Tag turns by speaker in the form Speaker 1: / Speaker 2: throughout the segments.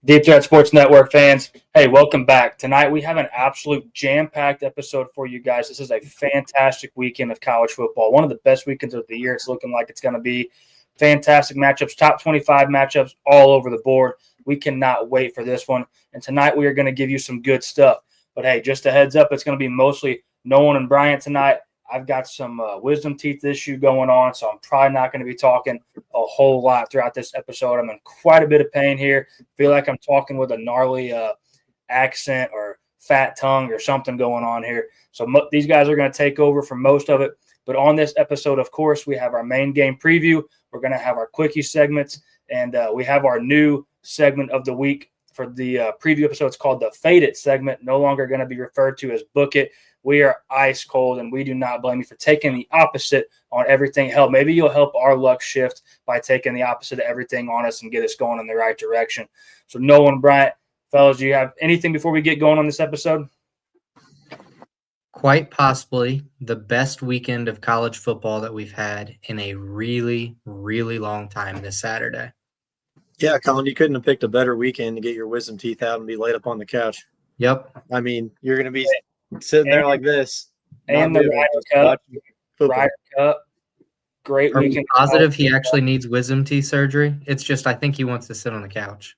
Speaker 1: Deep Threat Sports Network fans, hey, welcome back. Tonight we have an absolute jam-packed episode for you guys. This is a fantastic weekend of college football. One of the best weekends of the year. It's looking like it's going to be fantastic matchups, top 25 matchups all over the board. We cannot wait for this one. And tonight we are going to give you some good stuff. But hey, just a heads up, it's going to be mostly Nolan and Bryant tonight. I've got some wisdom teeth issue going on, so I'm probably not going to be talking a whole lot throughout this episode. I'm in quite a bit of pain here. Feel like I'm talking with a gnarly accent or fat tongue or something going on here. So these guys are going to take over for most of it. But on this episode, of course, we have our main game preview. We're going to have our quickie segments, and we have our new segment of the week for the preview episode. It's called the Fade It segment, no longer going to be referred to as Book It. We are ice cold, and we do not blame you for taking the opposite on everything. Hell, maybe you'll help our luck shift by taking the opposite of everything on us and get us going in the right direction. So Nolan, Bryant, fellas, do you have anything before we get going on this episode?
Speaker 2: Quite possibly the best weekend of college football that we've had in a really, really long time this Saturday.
Speaker 3: Yeah, Colin, you couldn't have picked a better weekend to get your wisdom teeth out and be laid up on the couch.
Speaker 2: Yep.
Speaker 3: I mean, you're going to be sitting there like this.
Speaker 1: And the Ryder Cup. Great weekend.
Speaker 2: Positive he actually needs wisdom teeth surgery? It's just I think he wants to sit on the couch.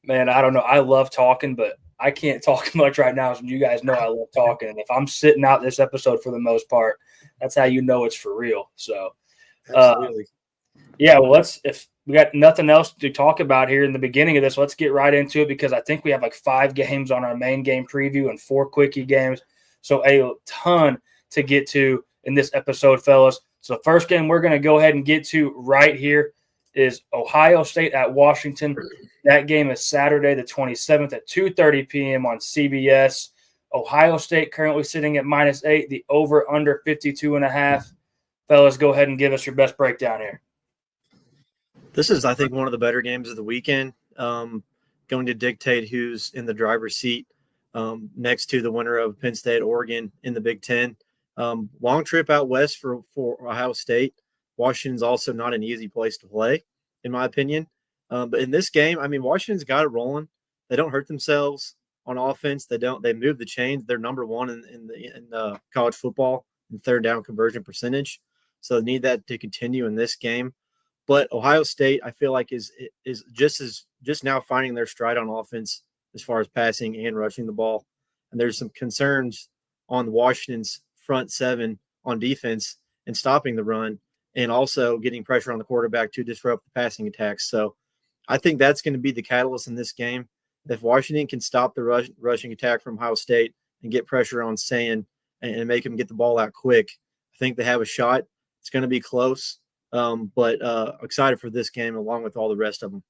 Speaker 1: Man, I don't know. I love talking, but I can't talk much right now. So you guys know I love talking. And if I'm sitting out this episode for the most part, that's how you know it's for real. So,
Speaker 3: absolutely.
Speaker 1: Yeah, well, if we got nothing else to talk about here in the beginning of this, let's get right into it because I think we have like 5 games on our main game preview and 4 quickie games. So a ton to get to in this episode, fellas. So the first game we're going to go ahead and get to right here is Ohio State at Washington. That game is Saturday the 27th at 2:30 p.m. on CBS. Ohio State currently sitting at -8, the over under 52.5. Fellas, go ahead and give us your best breakdown here.
Speaker 3: This is, I think, one of the better games of the weekend, going to dictate who's in the driver's seat next to the winner of Penn State, Oregon in the Big Ten. Long trip out west for Ohio State. Washington's also not an easy place to play, in my opinion. But in this game, I mean, Washington's got it rolling. They don't hurt themselves on offense. They move the chains. They're number one in college football in third down conversion percentage. So they need that to continue in this game. But Ohio State, I feel like is just now finding their stride on offense as far as passing and rushing the ball. And there's some concerns on Washington's front 7 on defense and stopping the run and also getting pressure on the quarterback to disrupt the passing attacks. So I think that's going to be the catalyst in this game. If Washington can stop the rushing attack from Ohio State and get pressure on Sand and make him get the ball out quick, I think they have a shot. It's going to be close. But excited for this game along with all the rest of them.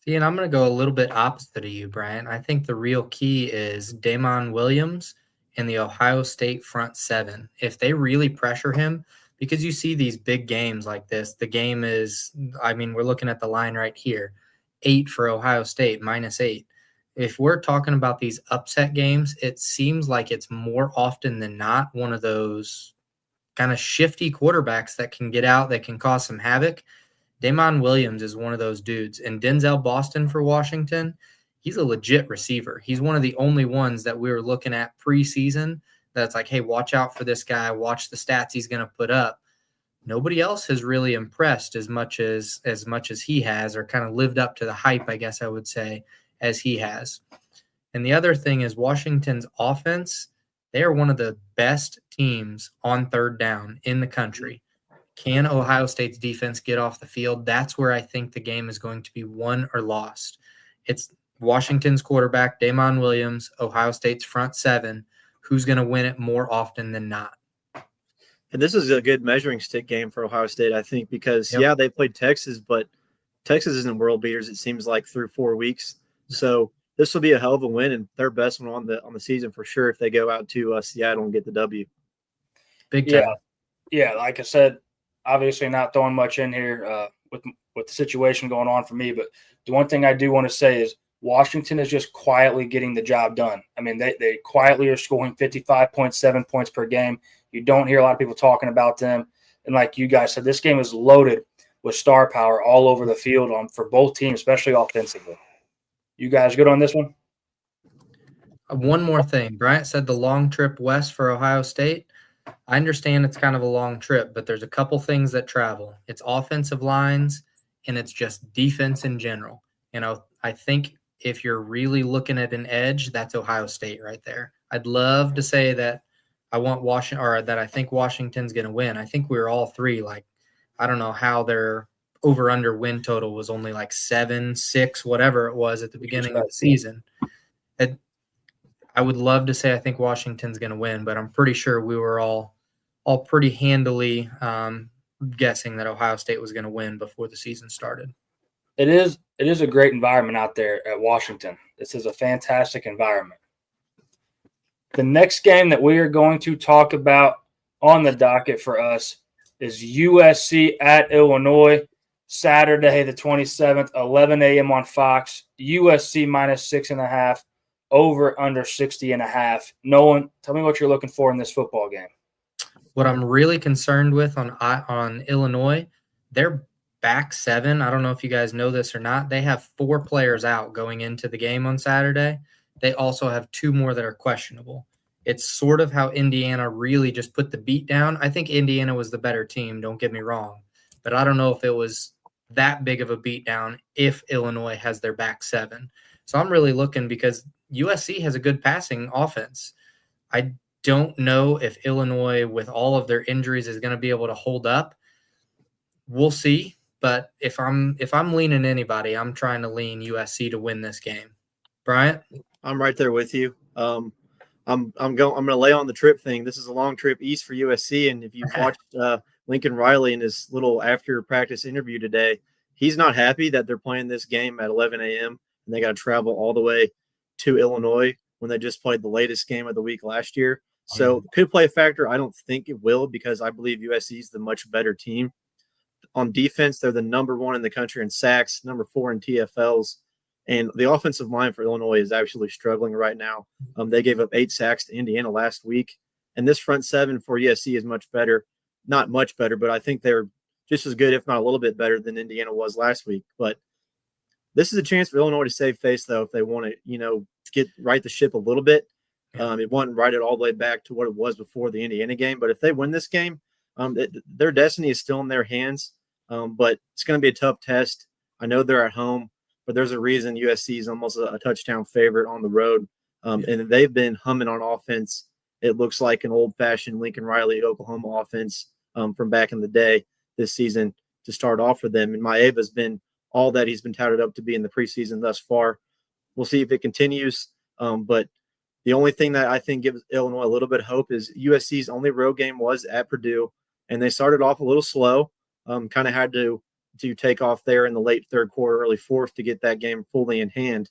Speaker 2: See, and I'm going to go a little bit opposite of you, Brian. I think the real key is Damon Williams and the Ohio State front 7. If they really pressure him, because you see these big games like this, the game is, I mean, we're looking at the line right here, 8 for Ohio State, -8. If we're talking about these upset games, it seems like it's more often than not one of those kind of shifty quarterbacks that can get out, that can cause some havoc. Damon Williams is one of those dudes. And Denzel Boston for Washington, he's a legit receiver. He's one of the only ones that we were looking at preseason that's like, hey, watch out for this guy. Watch the stats he's going to put up. Nobody else has really impressed as much as he has, or kind of lived up to the hype, I guess I would say, as he has. And the other thing is Washington's offense, they are one of the best teams on third down in the country. Can Ohio State's defense get off the field? That's where I think the game is going to be won or lost. It's Washington's quarterback, Damon Williams, Ohio State's front 7. Who's going to win it more often than not?
Speaker 3: And this is a good measuring stick game for Ohio State, I think, because, yeah, they played Texas, but Texas isn't world beaters, it seems like, through 4 weeks. So this will be a hell of a win and their best one on the season for sure if they go out to Seattle and get the W.
Speaker 2: Big time.
Speaker 1: Yeah, like I said, obviously not throwing much in here with the situation going on for me, but the one thing I do want to say is Washington is just quietly getting the job done. I mean, they quietly are scoring 55.7 points per game. You don't hear a lot of people talking about them. And like you guys said, this game is loaded with star power all over the field for both teams, especially offensively. You guys good on this one?
Speaker 2: One more thing. Bryant said the long trip west for Ohio State. I understand it's kind of a long trip, but there's a couple things that travel. It's offensive lines and it's just defense in general. I think if you're really looking at an edge, that's Ohio State right there. I'd love to say that I want Washington or that I think Washington's going to win. I think we were all three. Like, I don't know how their over under win total was only like 7, 6, whatever it was at the beginning of the season. I would love to say I think Washington's going to win, but I'm pretty sure we were all pretty handily guessing that Ohio State was going to win before the season started.
Speaker 1: It is a great environment out there at Washington. This is a fantastic environment. The next game that we are going to talk about on the docket for us is USC at Illinois, Saturday the 27th, 11 a.m. on Fox. USC minus 6.5, over under 60.5. Nolan, tell me what you're looking for in this football game.
Speaker 2: What I'm really concerned with on Illinois, their back seven, I don't know if you guys know this or not, they have 4 players out going into the game on Saturday. They also have 2 more that are questionable. It's sort of how Indiana really just put the beat down. I think Indiana was the better team, don't get me wrong, but I don't know if it was that big of a beat down if Illinois has their back seven. So I'm really looking because USC has a good passing offense. I don't know if Illinois, with all of their injuries, is going to be able to hold up. We'll see. But if I'm leaning anybody, I'm trying to lean USC to win this game. Bryant?
Speaker 3: I'm right there with you. I'm going to lay on the trip thing. This is a long trip east for USC, and if you've watched Lincoln Riley in his little after practice interview today, he's not happy that they're playing this game at 11 a.m. and they got to travel all the way to Illinois when they just played the latest game of the week last year. So could play a factor. I don't think it will because I believe USC is the much better team. On defense, they're the number 1 in the country in sacks, number 4 in TFLs. And the offensive line for Illinois is actually struggling right now. They gave up 8 sacks to Indiana last week. And this front seven for USC is much better. Not much better, but I think they're just as good, if not a little bit better than Indiana was last week. But this is a chance for Illinois to save face, though, if they want to, get right the ship a little bit. It won't ride it all the way back to what it was before the Indiana game. But if they win this game, their destiny is still in their hands. But it's going to be a tough test. I know they're at home, but there's a reason USC is almost a touchdown favorite on the road. And they've been humming on offense. It looks like an old-fashioned Lincoln Riley Oklahoma offense from back in the day this season to start off for them. And Maeva's been all that he's been touted up to be in the preseason thus far. We'll see if it continues. But the only thing that I think gives Illinois a little bit of hope is USC's only road game was at Purdue, and they started off a little slow. Kind of had to take off there in the late third quarter, early fourth to get that game fully in hand.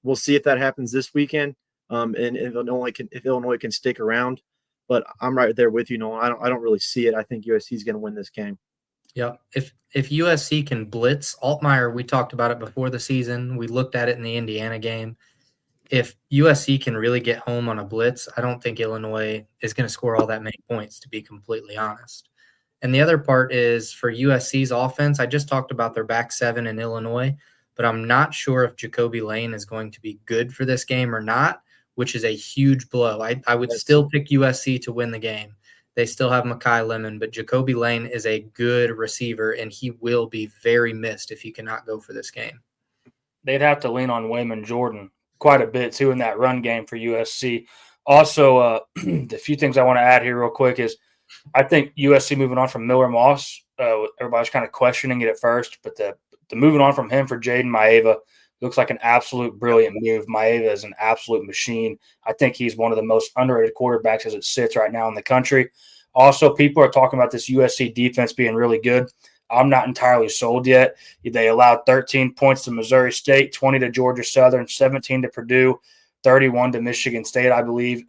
Speaker 3: We'll see if that happens this weekend, and if Illinois can stick around. But I'm right there with you, Nolan. I don't really see it. I think USC is going to win this game.
Speaker 2: Yeah, if USC can blitz, Altmaier, we talked about it before the season. We looked at it in the Indiana game. If USC can really get home on a blitz, I don't think Illinois is going to score all that many points, to be completely honest. And the other part is for USC's offense, I just talked about their back seven in Illinois, but I'm not sure if Jacoby Lane is going to be good for this game or not, which is a huge blow. I would still pick USC to win the game. They still have Mekhi Lemon, but Jacoby Lane is a good receiver, and he will be very missed if he cannot go for this game.
Speaker 1: They'd have to lean on Wayman Jordan quite a bit, too, in that run game for USC. Also, the few things I want to add here real quick is I think USC moving on from Miller Moss, everybody's kind of questioning it at first, but the moving on from him for Jaden Maeva looks like an absolute brilliant move. Maeva is an absolute machine. I think he's one of the most underrated quarterbacks as it sits right now in the country. Also, people are talking about this USC defense being really good. I'm not entirely sold yet. They allowed 13 points to Missouri State, 20 to Georgia Southern, 17 to Purdue, 31 to Michigan State, I believe.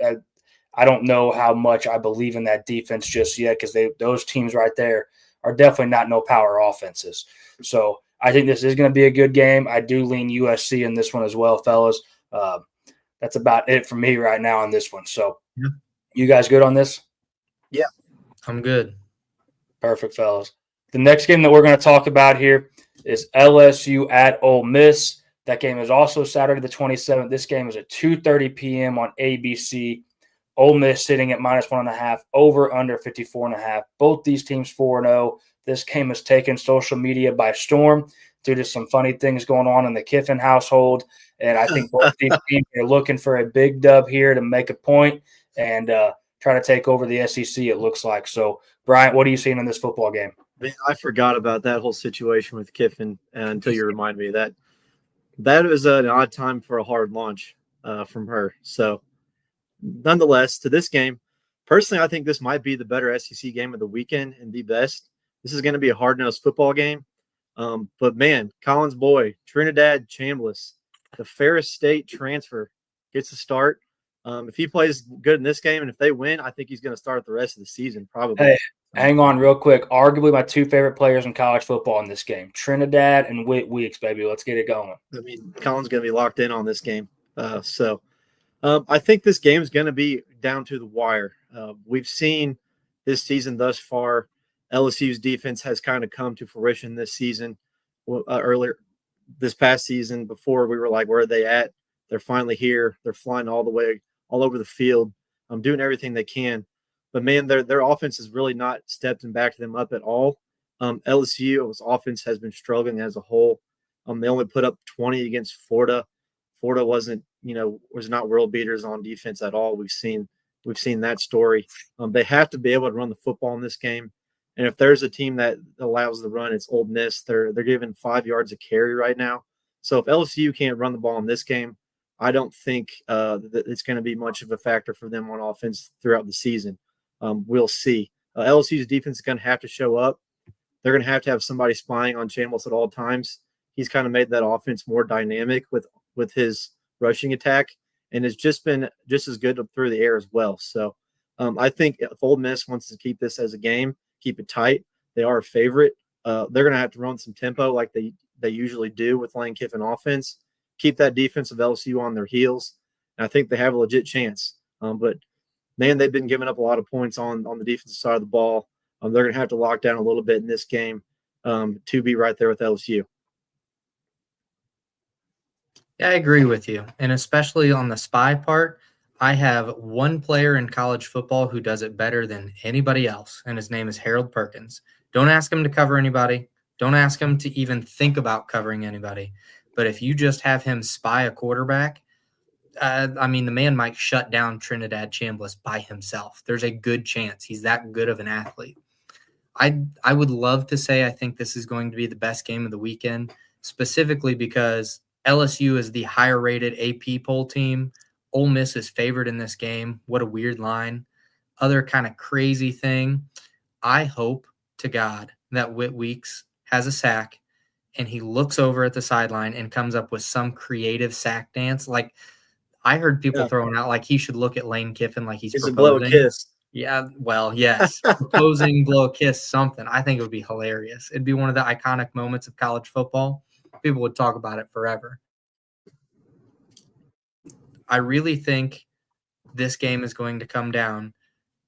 Speaker 1: I don't know how much I believe in that defense just yet because those teams right there are definitely not no-power offenses. So I think this is going to be a good game. I do lean USC in this one as well, fellas. That's about it for me right now on this one. So You guys good on this?
Speaker 3: Yeah.
Speaker 2: I'm good.
Speaker 1: Perfect, fellas. The next game that we're going to talk about here is LSU at Ole Miss, That game is also Saturday the 27th. This game is at 2:30 p.m. on ABC. Ole Miss sitting at -1.5, over under 54.5. Both these teams 4-0. This game has taken social media by storm due to some funny things going on in the Kiffin household. And I think both these teams are looking for a big dub here to make a point and try to take over the SEC, it looks like. So, Bryant, what are you seeing in this football game?
Speaker 3: Man, I forgot about that whole situation with Kiffin until you remind me of that. That was an odd time for a hard launch from her. So, nonetheless, to this game, personally, I think this might be the better SEC game of the weekend and the best. This is going to be a hard-nosed football game. But, man, Colin's boy, Trinidad Chambliss, the Ferris State transfer, gets a start. If he plays good in this game and if they win, I think he's going to start the rest of the season probably.
Speaker 1: Hey, hang on real quick. Arguably my two favorite players in college football in this game, Trinidad and Whit Weeks, baby. Let's get it going.
Speaker 3: I mean, Colin's going to be locked in on this game. I think this game is going to be down to the wire. We've seen this season thus far, LSU's defense has kind of come to fruition this season. Earlier this past season, before we were like, where are they at? They're finally here. They're flying all the way, all over the field, doing everything they can. But, man, their offense has really not stepped and backed them up at all. LSU's offense has been struggling as a whole. They only put up 20 against Florida. Florida was not world beaters on defense at all. We've seen that story. They have to be able to run the football in this game. And if there's a team that allows the run, it's Ole Miss. They're given 5 yards a carry right now. So if LSU can't run the ball in this game, I don't think that it's going to be much of a factor for them on offense throughout the season. We'll see. LSU's defense is going to have to show up. They're going to have somebody spying on Chambliss at all times. He's kind of made that offense more dynamic with his rushing attack, and it's just been just as good through the air as well. So I think if Ole Miss wants to keep this as a game, keep it tight, they are a favorite. They're going to have to run some tempo like they usually do with Lane Kiffin offense, keep that defense of LSU on their heels, and I think they have a legit chance. But, man, they've been giving up a lot of points on the defensive side of the ball. They're going to have to lock down a little bit in this game to be right there with LSU.
Speaker 2: Yeah, I agree with you. And especially on the spy part, I have one player in college football who does it better than anybody else, and his name is Harold Perkins. Don't ask him to cover anybody. Don't ask him to even think about covering anybody. But if you just have him spy a quarterback, the man might shut down Trinidad Chambliss by himself. There's a good chance he's that good of an athlete. I would love to say I think this is going to be the best game of the weekend, specifically because LSU is the higher-rated AP poll team. Ole Miss is favored in this game. What a weird line. Other kind of crazy thing, I hope to God that Whit Weeks has a sack and he looks over at the sideline and comes up with some creative sack dance. Like, I heard people throwing out like he should look at Lane Kiffin like he's proposing.
Speaker 3: Blow a kiss.
Speaker 2: Yeah, well, yes. Proposing, blow a kiss, something. I think it would be hilarious. It'd be one of the iconic moments of college football. People would talk about it forever. I really think this game is going to come down.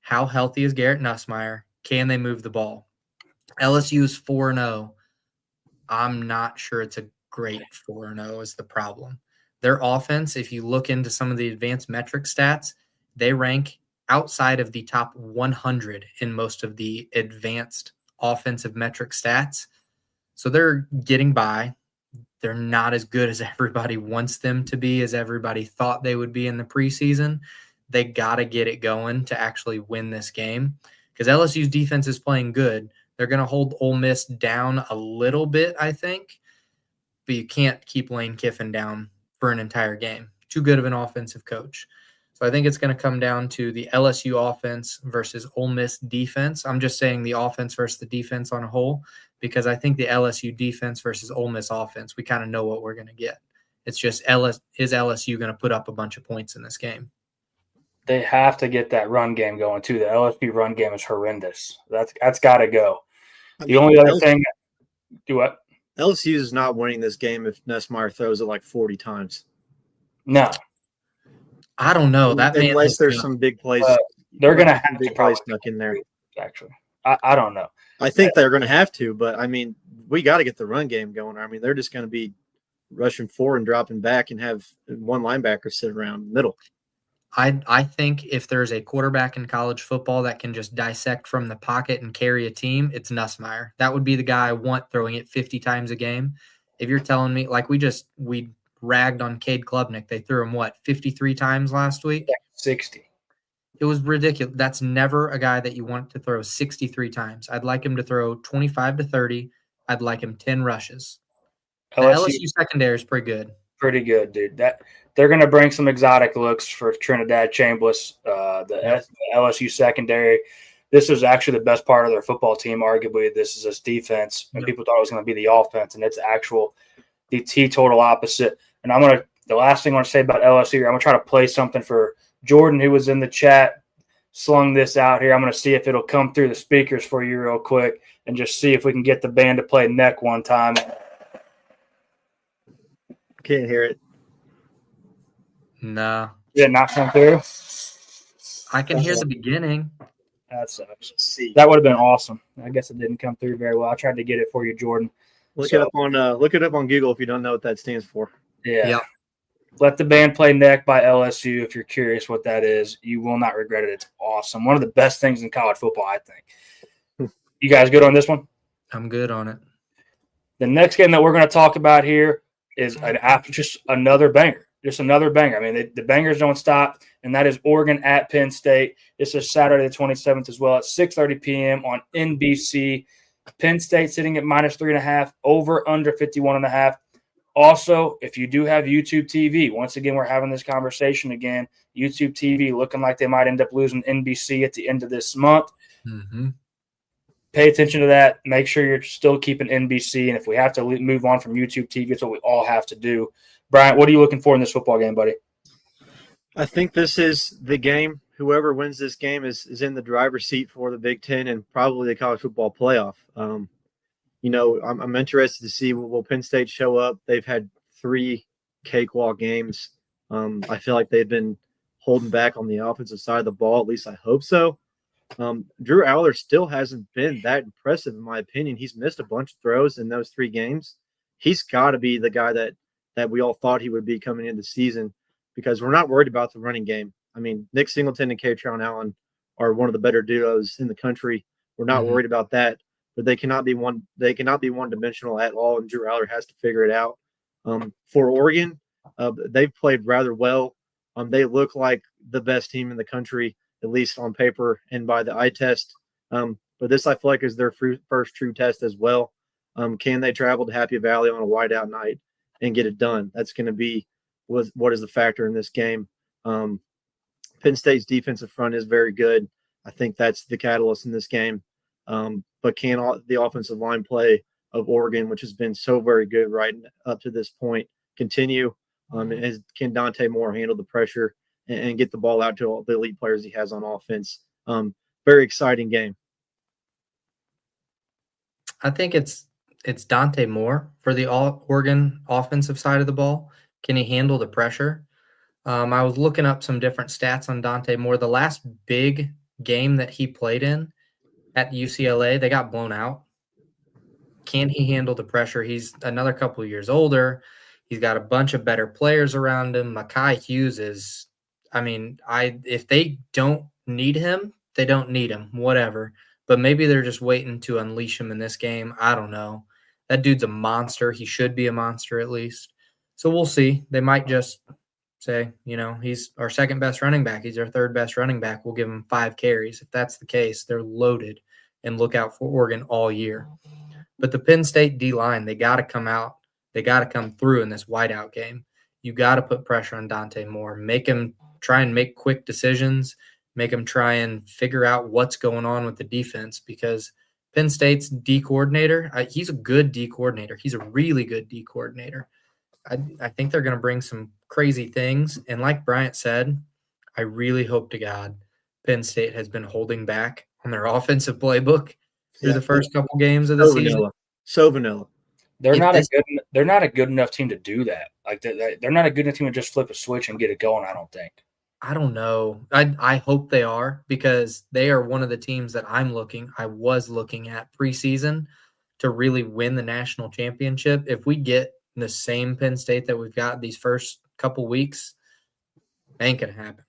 Speaker 2: How healthy is Garrett Nussmeier? Can they move the ball? LSU is 4-0. I'm not sure it's a great 4-0 is the problem. Their offense, if you look into some of the advanced metric stats, they rank outside of the top 100 in most of the advanced offensive metric stats. So they're getting by. They're not as good as everybody wants them to be, as everybody thought they would be in the preseason. They got to get it going to actually win this game because LSU's defense is playing good. They're going to hold Ole Miss down a little bit, I think, but you can't keep Lane Kiffin down for an entire game. Too good of an offensive coach. So I think it's going to come down to the LSU offense versus Ole Miss defense. I'm just saying the offense versus the defense on a whole because I think the LSU defense versus Ole Miss offense, we kind of know what we're going to get. It's just is LSU going to put up a bunch of points in this game?
Speaker 1: They have to get that run game going, too. The LSU run game is horrendous. That's got to go. The only other thing – do what?
Speaker 3: LSU is not winning this game if Nussmeier throws it like 40 times.
Speaker 1: No.
Speaker 2: I don't know.
Speaker 3: Unless there's some big plays.
Speaker 1: They're going to have
Speaker 3: big plays snuck in there.
Speaker 1: Actually, I don't know.
Speaker 3: I think they're going to have to, but, we got to get the run game going. They're just going to be rushing 4 and dropping back and have one linebacker sit around middle.
Speaker 2: I think if there's a quarterback in college football that can just dissect from the pocket and carry a team, it's Nussmeier. That would be the guy I want throwing it 50 times a game. If you're telling me, like we ragged on Cade Klubnik. They threw him, 53 times last week?
Speaker 1: 60.
Speaker 2: It was ridiculous. That's never a guy that you want to throw 63 times. I'd like him to throw 25 to 30. I'd like him 10 rushes. The LSU secondary is pretty good.
Speaker 1: Pretty good, dude. They're going to bring some exotic looks for Trinidad Chambliss, the LSU secondary. This is actually the best part of their football team. Arguably, this is its defense, and people thought it was going to be the offense, and it's the total opposite. And the last thing I want to say about LSU, I'm going to try to play something for Jordan, who was in the chat, slung this out here. I'm going to see if it'll come through the speakers for you real quick and just see if we can get the band to play Neck one time.
Speaker 3: Can't hear it.
Speaker 2: No.
Speaker 1: Did it not come through?
Speaker 2: I can hear the beginning.
Speaker 1: That sucks. That would have been awesome. I guess it didn't come through very well. I tried to get it for you, Jordan.
Speaker 3: Look it up on Google if you don't know what that stands for.
Speaker 1: Yeah. Yep. Let the band play Neck by LSU if you're curious what that is. You will not regret it. It's awesome. One of the best things in college football, I think. You guys good on this one?
Speaker 2: I'm good on it.
Speaker 1: The next game that we're going to talk about here is just another banger. Just another banger. I mean, the bangers don't stop, and that is Oregon at Penn State. This is Saturday the 27th as well at 6:30 p.m. on NBC. Penn State sitting at -3.5, over under 51.5. Also, if you do have YouTube TV, once again, we're having this conversation again. YouTube TV looking like they might end up losing NBC at the end of this month.
Speaker 2: Mm-hmm.
Speaker 1: Pay attention to that. Make sure you're still keeping NBC. And if we have to move on from YouTube TV, it's what we all have to do. Bryant, what are you looking for in this football game, buddy?
Speaker 3: I think this is the game. Whoever wins this game is in the driver's seat for the Big Ten and probably the college football playoff. I'm interested to see will Penn State show up. They've had 3 cakewalk games. I feel like they've been holding back on the offensive side of the ball. At least I hope so. Drew Aller still hasn't been that impressive, in my opinion. He's missed a bunch of throws in those 3 games. He's got to be the guy that we all thought he would be coming into the season because we're not worried about the running game. I mean, Nick Singleton and Katron Allen are one of the better duos in the country. We're not worried about that, but they cannot be one-dimensional at all, and Drew Aller has to figure it out. For Oregon, they've played rather well. They look like the best team in the country, at least on paper and by the eye test. But this, I feel like, is their first true test as well. Can they travel to Happy Valley on a whiteout night and get it done? That's going to be what is the factor in this game. Penn State's defensive front is very good. I think that's the catalyst in this game. But can the offensive line play of Oregon, which has been so very good right up to this point, continue? And can Dante Moore handle the pressure and get the ball out to all the elite players he has on offense? Very exciting game.
Speaker 2: I think it's Dante Moore for the Oregon offensive side of the ball. Can he handle the pressure? I was looking up some different stats on Dante Moore. The last big game that he played in at UCLA, they got blown out. Can he handle the pressure? He's another couple of years older. He's got a bunch of better players around him. Mekhi Hughes is, if they don't need him, they don't need him, whatever. But maybe they're just waiting to unleash him in this game. I don't know. That dude's a monster. He should be a monster at least. So we'll see. They might just say, he's our second best running back. He's our third best running back. We'll give him 5 carries. If that's the case, they're loaded and look out for Oregon all year. But the Penn State D-line, they got to come out. They got to come through in this whiteout game. You got to put pressure on Dante Moore. Make him try and make quick decisions. Make him try and figure out what's going on with the defense because Penn State's D coordinator, he's a good D coordinator. He's a really good D coordinator. I think they're going to bring some crazy things. And like Bryant said, I really hope to God Penn State has been holding back on their offensive playbook through the first couple games of the season.
Speaker 3: So vanilla.
Speaker 1: They're not a good enough team to do that. Like they're not a good enough team to just flip a switch and get it going, I don't think.
Speaker 2: I don't know. I hope they are because they are one of the teams that I was looking at preseason to really win the national championship. If we get the same Penn State that we've got these first couple weeks, ain't going to happen.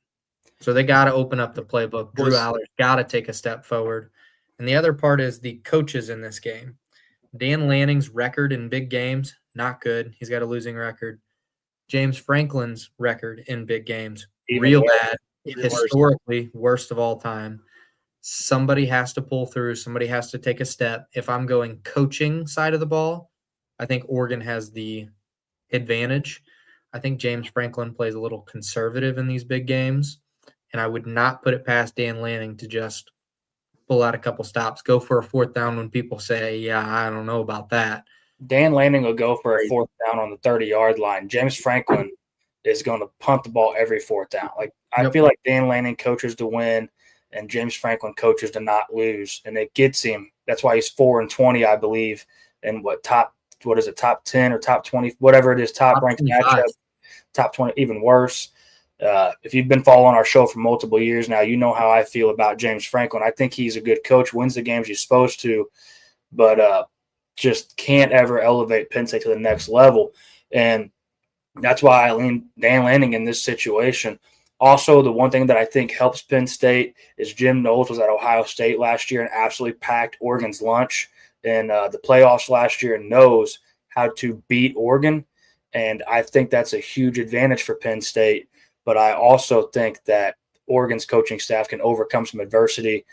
Speaker 2: So they got to open up the playbook. Drew Aller's got to take a step forward. And the other part is the coaches in this game. Dan Lanning's record in big games, not good. He's got a losing record. James Franklin's record in big games, real bad. Historically, worst of all time. Somebody has to pull through. Somebody has to take a step. If I'm going coaching side of the ball, I think Oregon has the advantage. I think James Franklin plays a little conservative in these big games, and I would not put it past Dan Lanning to just pull out a couple stops, go for a fourth down when people say, yeah, I don't know about that.
Speaker 1: Dan Lanning will go for a fourth down on the 30-yard line. James Franklin is going to punt the ball every fourth down. I feel like Dan Lanning coaches to win and James Franklin coaches to not lose, and it gets him. That's why he's 4-20, I believe, in top 10 or top 20, whatever it is, top ranked matchup, top 20, even worse. If you've been following our show for multiple years now, you know how I feel about James Franklin. I think he's a good coach, wins the games he's supposed to, but just can't ever elevate Penn State to the next level. And that's why I lean Dan Lanning in this situation. Also, the one thing that I think helps Penn State is Jim Knowles was at Ohio State last year and absolutely packed Oregon's lunch in the playoffs last year and knows how to beat Oregon. And I think that's a huge advantage for Penn State. But I also think that Oregon's coaching staff can overcome some adversity.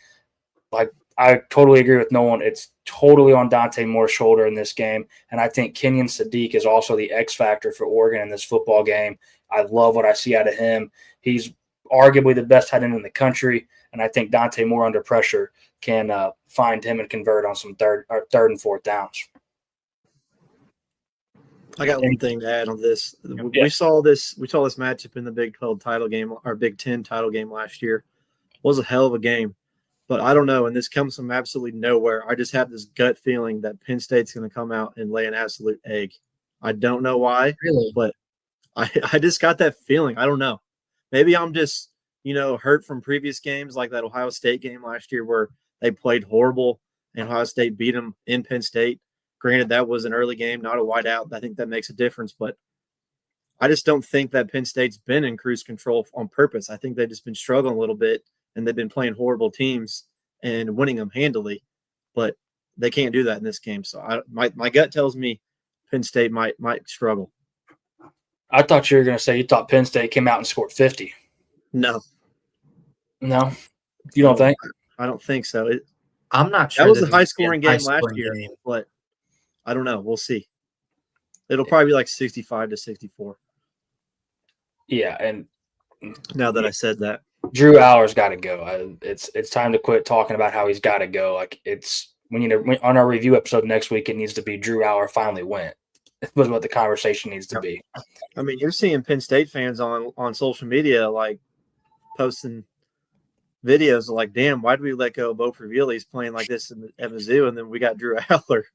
Speaker 1: I totally agree with Nolan. It's totally on Dante Moore's shoulder in this game. And I think Kenyon Sadiq is also the X factor for Oregon in this football game. I love what I see out of him. He's arguably the best tight end in the country. And I think Dante Moore under pressure can find him and convert on some third and fourth downs.
Speaker 3: I got one thing to add on this. Yeah. We saw this matchup in the Big 12 title game or Big 10 title game last year. It was a hell of a game. But I don't know, and this comes from absolutely nowhere. I just have this gut feeling that Penn State's going to come out and lay an absolute egg. I don't know why,
Speaker 2: really,
Speaker 3: but I just got that feeling. I don't know. Maybe I'm just, hurt from previous games like that Ohio State game last year where they played horrible and Ohio State beat them in Penn State. Granted, that was an early game, not a whiteout. I think that makes a difference, but I just don't think that Penn State's been in cruise control on purpose. I think they've just been struggling a little bit. And they've been playing horrible teams and winning them handily, but they can't do that in this game. So my gut tells me Penn State might struggle.
Speaker 1: I thought you were going to say you thought Penn State came out and scored 50.
Speaker 3: No,
Speaker 1: you don't think?
Speaker 3: I don't think so.
Speaker 2: I'm not sure.
Speaker 3: That was a high-scoring game last year, but I don't know. We'll see. It'll probably be like 65-64.
Speaker 1: Yeah, and
Speaker 3: now that I said that.
Speaker 1: Drew Aller's got to go. It's time to quit talking about how he's got to go. On our review episode next week, it needs to be Drew Aller finally went. That's what the conversation needs to be.
Speaker 3: I mean, you're seeing Penn State fans on social media posting videos of damn, why did we let go of Bo Preville? He's playing like this at Mizzou, and then we got Drew Aller.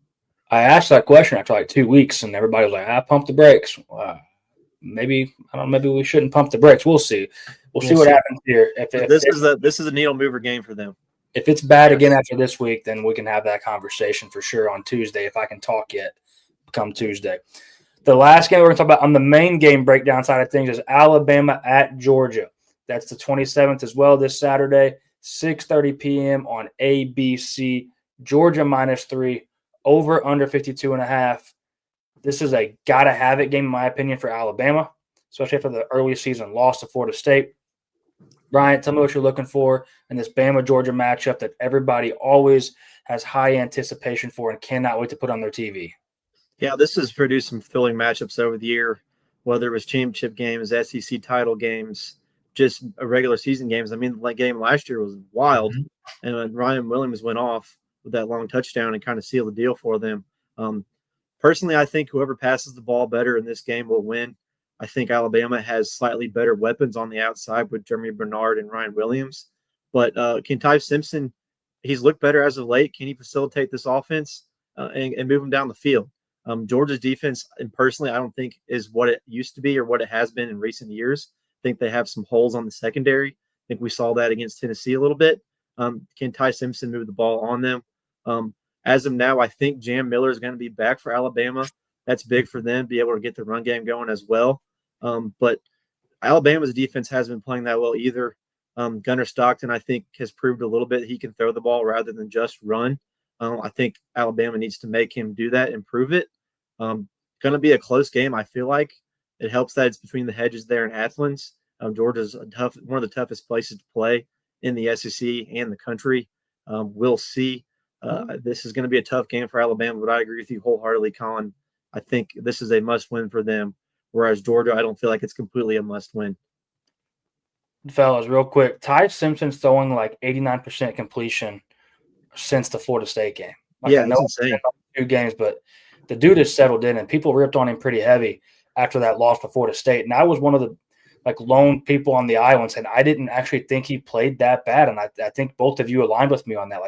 Speaker 3: I
Speaker 1: asked that question after 2 weeks, and everybody was like, "I pumped the brakes." Maybe we shouldn't pump the brakes. We'll see. We'll see what happens here.
Speaker 3: This is a needle mover game for them.
Speaker 1: If it's bad again after this week, then we can have that conversation for sure on Tuesday. If I can talk yet, come Tuesday. The last game we're going to talk about on the main game breakdown side of things is Alabama at Georgia. That's the 27th as well this Saturday, 6:30 p.m. on ABC. Georgia -3, over under 52.5. This is a gotta-have-it game, in my opinion, for Alabama, especially after the early season loss to Florida State. Bryant, tell me what you're looking for in this Bama-Georgia matchup that everybody always has high anticipation for and cannot wait to put on their TV.
Speaker 3: Yeah, this has produced some thrilling matchups over the year, whether it was championship games, SEC title games, just regular season games. I mean, that game last year was wild, and when Ryan Williams went off with that long touchdown and kind of sealed the deal for them. Personally, I think whoever passes the ball better in this game will win. I think Alabama has slightly better weapons on the outside with Jeremy Bernard and Ryan Williams. But can Ty Simpson, he's looked better as of late. Can he facilitate this offense and move them down the field? Georgia's defense, and personally, I don't think is what it used to be or what it has been in recent years. I think they have some holes on the secondary. I think we saw that against Tennessee a little bit. Can Ty Simpson move the ball on them? As of now, I think Jam Miller is going to be back for Alabama. That's big for them, be able to get the run game going as well. But Alabama's defense hasn't been playing that well either. Gunnar Stockton, I think, has proved a little bit he can throw the ball rather than just run. I think Alabama needs to make him do that, improve it. Going to be a close game, I feel like. It helps that it's between the hedges there in Athens. Georgia's one of the toughest places to play in the SEC and the country. We'll see. This is going to be a tough game for Alabama, but I agree with you wholeheartedly, Colin. I think this is a must-win for them, whereas Georgia, I don't feel like it's completely a must-win.
Speaker 1: Fellas, real quick, Ty Simpson's throwing like 89% completion since the Florida State game. Like,
Speaker 3: Yeah,
Speaker 1: I know
Speaker 3: that's insane.
Speaker 1: 2 games, but the dude has settled in, and people ripped on him pretty heavy after that loss to Florida State. And I was one of the lone people on the island saying I didn't actually think he played that bad, and I think both of you aligned with me on that.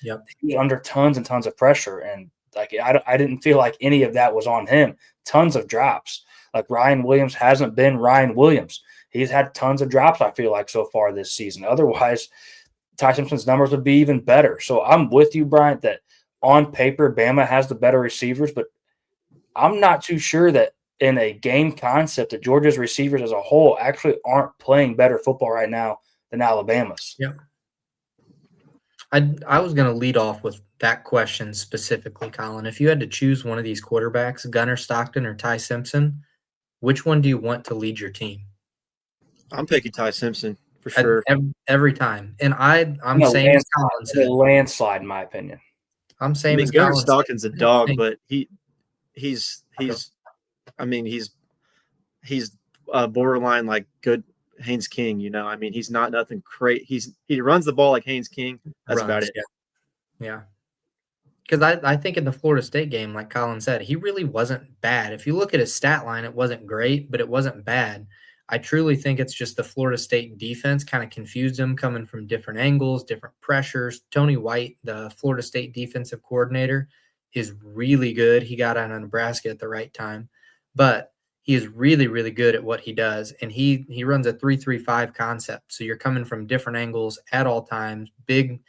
Speaker 2: Yep.
Speaker 1: He was under tons and tons of pressure, and I didn't feel like any of that was on him. Tons of drops. Ryan Williams hasn't been Ryan Williams. He's had tons of drops, I feel like, so far this season. Otherwise, Ty Simpson's numbers would be even better. So I'm with you, Bryant, that on paper, Bama has the better receivers, but I'm not too sure that in a game concept that Georgia's receivers as a whole actually aren't playing better football right now than Alabama's.
Speaker 2: Yeah. I was going to lead off with that question specifically, Colin. If you had to choose one of these quarterbacks, Gunnar Stockton or Ty Simpson, which one do you want to lead your team?
Speaker 3: I'm picking Ty Simpson for sure.
Speaker 2: Every time. And I'm saying as Colin said.
Speaker 1: A landslide, in my opinion.
Speaker 2: I'm saying as
Speaker 3: Gunnar
Speaker 2: Colin
Speaker 3: Stockton's
Speaker 2: said.
Speaker 3: a dog, but he's borderline like good Haynes King, he's not nothing crazy. He runs the ball like Haynes King. That's about it.
Speaker 2: Yeah. Because I think in the Florida State game, like Colin said, he really wasn't bad. If you look at his stat line, it wasn't great, but it wasn't bad. I truly think it's just the Florida State defense kind of confused him coming from different angles, different pressures. Tony White, the Florida State defensive coordinator, is really good. He got out of Nebraska at the right time, but he is really, really good at what he does. And he runs a 3-3-5 concept. So you're coming from different angles at all times. Big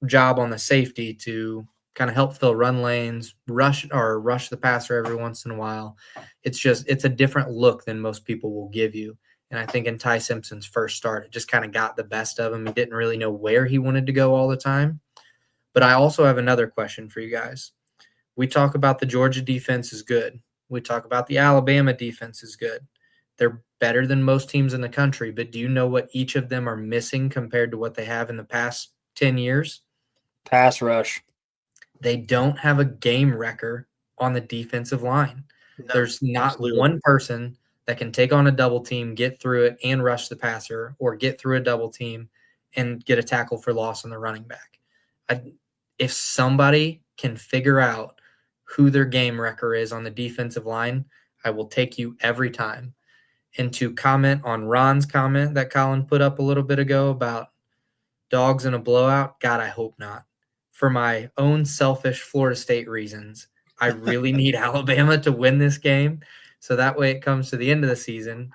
Speaker 2: job on the safety to kind of help fill run lanes, rush the passer every once in a while. It's a different look than most people will give you. And I think in Ty Simpson's first start, it just kind of got the best of him. He didn't really know where he wanted to go all the time. But I also have another question for you guys. We talk about the Georgia defense is good. We talk about the Alabama defense is good. They're better than most teams in the country, but do you know what each of them are missing compared to what they have in the past 10 years?
Speaker 1: Pass rush.
Speaker 2: They don't have a game wrecker on the defensive line.
Speaker 3: No,
Speaker 2: there's not
Speaker 3: absolutely.
Speaker 2: One person that can take on a double team, get through it, and rush the passer, or get through a double team and get a tackle for loss on the running back. If somebody can figure out who their game wrecker is on the defensive line, I will take you every time. And to comment on Ron's comment that Colin put up a little bit ago about dogs in a blowout, God, I hope not. For my own selfish Florida State reasons, I really need Alabama to win this game. So that way it comes to the end of the season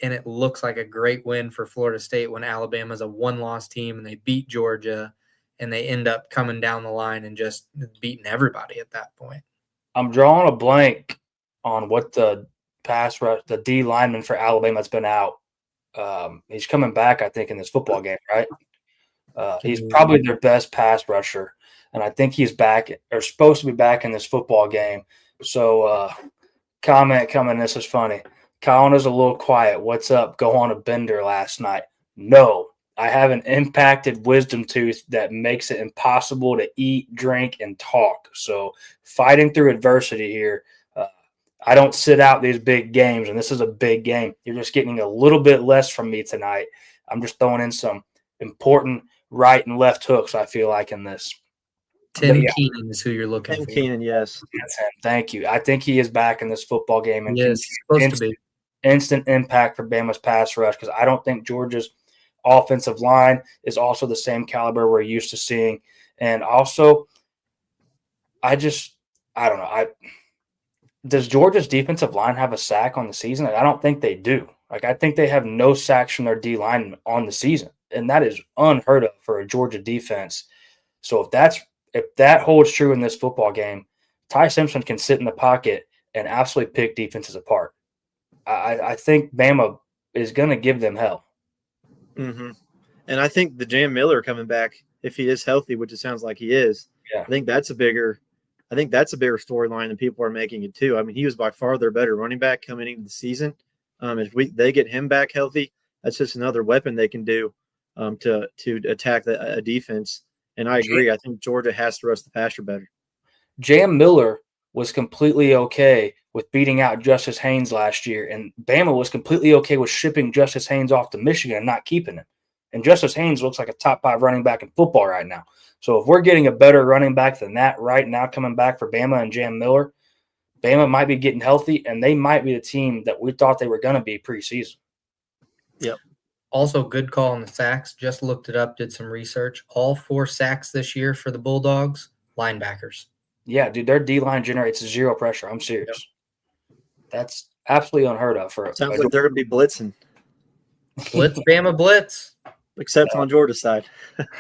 Speaker 2: and it looks like a great win for Florida State when Alabama's a one-loss team and they beat Georgia and they end up coming down the line and just beating everybody at that point.
Speaker 1: I'm drawing a blank on what the pass rush, the D lineman for Alabama that's been out. He's coming back, I think, in this football game, right? He's probably their best pass rusher, and I think he's back or supposed to be back in this football game. So, comment coming. This is funny. Colin is a little quiet. What's up? Go on a bender last night. No, I have an impacted wisdom tooth that makes it impossible to eat, drink, and talk. So, fighting through adversity here. I don't sit out these big games, and this is a big game. You're just getting a little bit less from me tonight. I'm just throwing in some important right and left hooks, I feel like, in this.
Speaker 2: Tim Keenan is who you're looking for.
Speaker 3: Tim Keenan, yes.
Speaker 1: That's him. Thank you. I think he is back in this football game and
Speaker 2: supposed to be
Speaker 1: instant impact for Bama's pass rush, because I don't think Georgia's offensive line is also the same caliber we're used to seeing. And also, I don't know. Does Georgia's defensive line have a sack on the season? I don't think they do. I think they have no sacks from their D line on the season, and that is unheard of for a Georgia defense. So if that holds true in this football game, Ty Simpson can sit in the pocket and absolutely pick defenses apart. I think Bama is going to give them hell.
Speaker 3: Mm-hmm. And I think the Jam Miller coming back, if he is healthy, which it sounds like he is,
Speaker 1: Yeah.
Speaker 3: I think that's a bigger storyline than people are making it too. I mean, he was by far their better running back coming into the season. If they get him back healthy, that's just another weapon they can do to attack a defense. And I agree. I think Georgia has to rush the passer better.
Speaker 1: Jam Miller was completely okay with beating out Justice Haynes last year, and Bama was completely okay with shipping Justice Haynes off to Michigan and not keeping him. And Justice Haynes looks like a top 5 running back in football right now. So if we're getting a better running back than that right now coming back for Bama and Jam Miller, Bama might be getting healthy, and they might be the team that we thought they were going to be preseason.
Speaker 3: Yep.
Speaker 2: Also, good call on the sacks. Just looked it up, did some research. All 4 sacks this year for the Bulldogs, linebackers.
Speaker 1: Yeah, dude, their D-line generates 0 pressure. I'm serious. Yep. That's absolutely unheard of.
Speaker 3: Sounds like they're going to be blitzing.
Speaker 2: Blitz, Bama, blitz.
Speaker 3: Except on Georgia's side.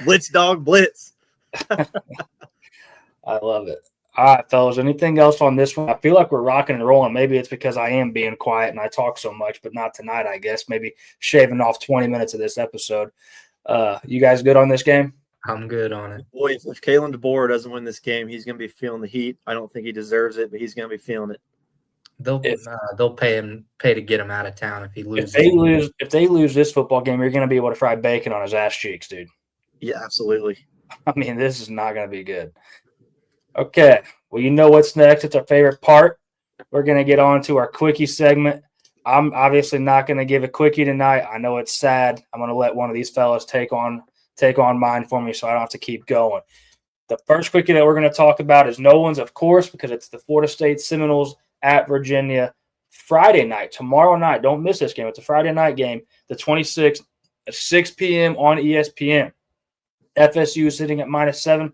Speaker 3: Blitz, dog, blitz.
Speaker 1: I love it. All right, fellas, anything else on this one? I feel like we're rocking and rolling. Maybe it's because I am being quiet and I talk so much, but not tonight, I guess. Maybe shaving off 20 minutes of this episode. You guys good on this game?
Speaker 2: I'm good on it.
Speaker 3: Boy, if Kalen DeBoer doesn't win this game, he's going to be feeling the heat. I don't think he deserves it, but he's going to be feeling it.
Speaker 2: They'll pay to get him out of town if he loses.
Speaker 1: If they lose this football game, you're going to be able to fry bacon on his ass cheeks, dude.
Speaker 3: Yeah, absolutely.
Speaker 1: I mean, this is not going to be good. Okay, well, you know what's next. It's our favorite part. We're going to get on to our quickie segment. I'm obviously not going to give a quickie tonight. I know it's sad. I'm going to let one of these fellas take on mine for me so I don't have to keep going. The first quickie that we're going to talk about is no one's, of course, because it's the Florida State Seminoles at Virginia Friday night, tomorrow night. Don't miss this game. It's a Friday night game, the 26th at 6 p.m. on ESPN. FSU is sitting at -7,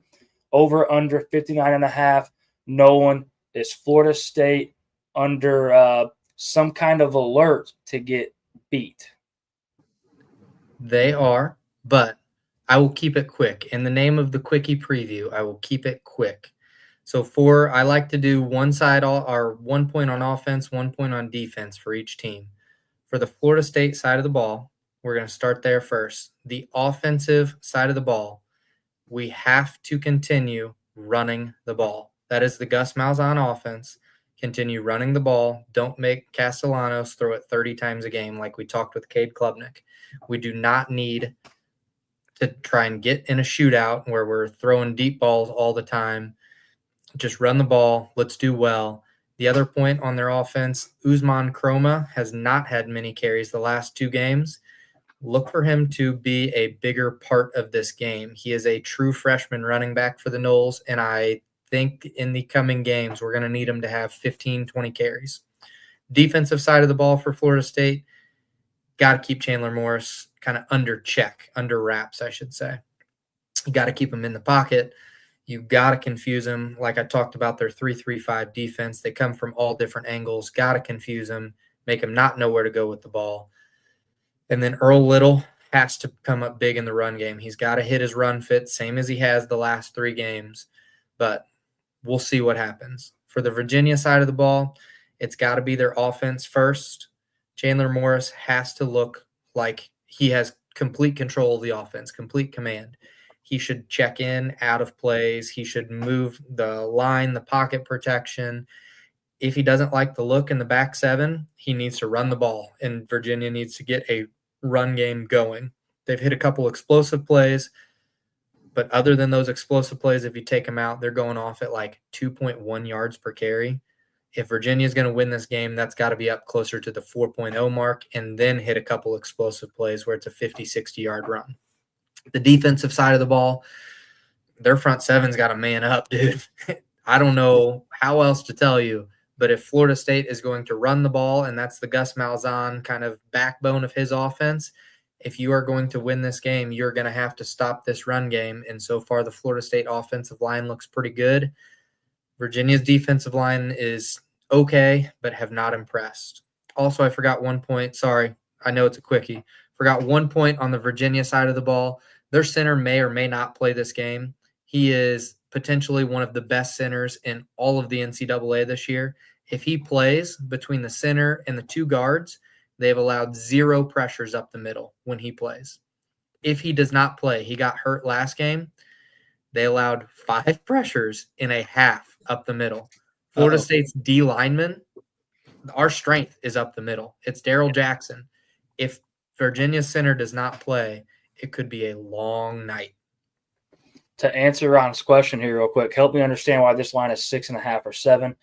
Speaker 1: over under 59.5. No one is Florida State under some kind of alert to get beat.
Speaker 2: They are, but I will keep it quick. In the name of the quickie preview, I will keep it quick. So I like to do one side or 1 point on offense, 1 point on defense for each team. For the Florida State side of the ball, we're going to start there first. The offensive side of the ball, we have to continue running the ball. That is the Gus Malzahn offense. Continue running the ball. Don't make Castellanos throw it 30 times a game like we talked with Cade Klubnik. We do not need to try and get in a shootout where we're throwing deep balls all the time. Just run the ball. Let's do well. The other point on their offense, Usman Kroma has not had many carries the last 2 games. Look for him to be a bigger part of this game. He is a true freshman running back for the Noles, and I think in the coming games we're going to need him to have 15, 20 carries. Defensive side of the ball for Florida State, got to keep Chandler Morris kind of under wraps, I should say. You got to keep him in the pocket. You got to confuse him. Like I talked about their 3-3-5 defense. They come from all different angles. Got to confuse him, make him not know where to go with the ball. And then Earl Little has to come up big in the run game. He's got to hit his run fit, same as he has the last 3 games. But we'll see what happens. For the Virginia side of the ball, it's got to be their offense first. Chandler Morris has to look like he has complete control of the offense, complete command. He should check in, out of plays. He should move the line, the pocket protection. If he doesn't like the look in the back 7, he needs to run the ball, and Virginia needs to get a run game going. They've hit a couple explosive plays, but other than those explosive plays, if you take them out, they're going off at like 2.1 yards per carry. If Virginia is going to win this game, that's got to be up closer to the 4.0 mark and then hit a couple explosive plays where it's a 50, 60-yard run. The defensive side of the ball, their front 7's got to man up, dude. I don't know how else to tell you, but if Florida State is going to run the ball, and that's the Gus Malzahn kind of backbone of his offense, if you are going to win this game, you're going to have to stop this run game. And so far, the Florida State offensive line looks pretty good. Virginia's defensive line is okay, but have not impressed. Also, I forgot 1 point. Sorry, I know it's a quickie. Forgot 1 point on the Virginia side of the ball. Their center may or may not play this game. He is potentially one of the best centers in all of the NCAA this year. If he plays between the center and the two guards, they've allowed 0 pressures up the middle when he plays. If he does not play, he got hurt last game, they allowed 5 pressures in a half up the middle. Florida State's D lineman, our strength is up the middle. It's Daryl Jackson. If Virginia's center does not play, it could be a long night.
Speaker 1: To answer Ron's question here real quick, help me understand why this line is 6.5 or 7.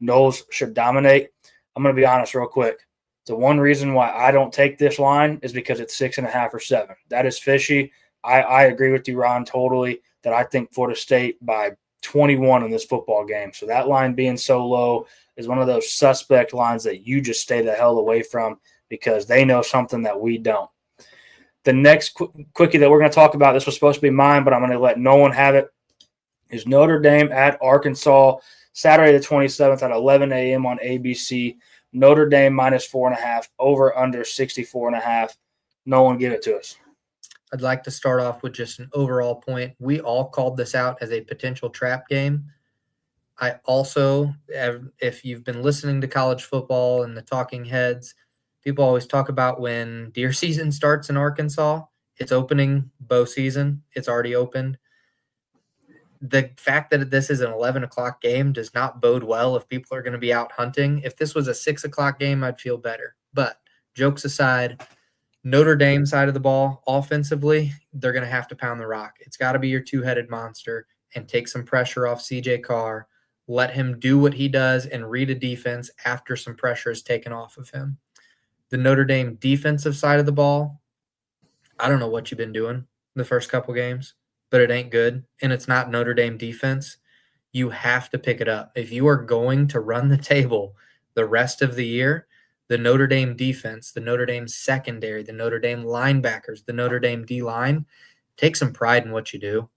Speaker 1: Noles should dominate. I'm going to be honest real quick. The one reason why I don't take this line is because it's 6.5 or 7. That is fishy. I agree with you, Ron, totally, that I think Florida State by 21 in this football game. So that line being so low is one of those suspect lines that you just stay the hell away from because they know something that we don't. The next quickie that we're going to talk about, this was supposed to be mine, but I'm going to let no one have it, is Notre Dame at Arkansas, Saturday the 27th at 11 a.m. on ABC. Notre Dame -4.5, over under 64.5. No one give it to us.
Speaker 2: I'd like to start off with just an overall point. We all called this out as a potential trap game. I also, if you've been listening to college football and the talking heads, people always talk about when deer season starts in Arkansas. It's opening bow season. It's already opened. The fact that this is an 11 o'clock game does not bode well if people are going to be out hunting. If this was a 6 o'clock game, I'd feel better. But jokes aside, Notre Dame side of the ball, offensively, they're going to have to pound the rock. It's got to be your two-headed monster and take some pressure off CJ Carr. Let him do what he does and read a defense after some pressure is taken off of him. The Notre Dame defensive side of the ball, I don't know what you've been doing the first couple games, but it ain't good, and it's not Notre Dame defense. You have to pick it up. If you are going to run the table the rest of the year, the Notre Dame defense, the Notre Dame secondary, the Notre Dame linebackers, the Notre Dame D-line, take some pride in what you do.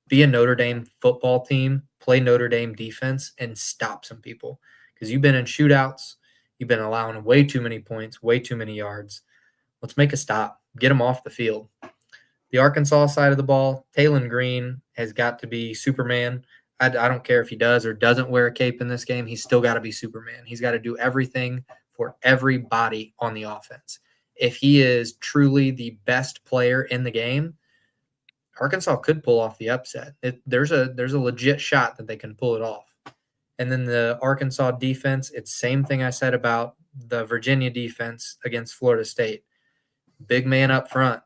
Speaker 2: Be a Notre Dame football team, play Notre Dame defense, and stop some people. Because you've been in shootouts, you've been allowing way too many points, way too many yards. Let's make a stop. Get them off the field. The Arkansas side of the ball, Talon Green has got to be Superman. I don't care if he does or doesn't wear a cape in this game. He's still got to be Superman. He's got to do everything for everybody on the offense. If he is truly the best player in the game, Arkansas could pull off the upset. There's a legit shot that they can pull it off. And then the Arkansas defense, it's same thing I said about the Virginia defense against Florida State. Big man up front.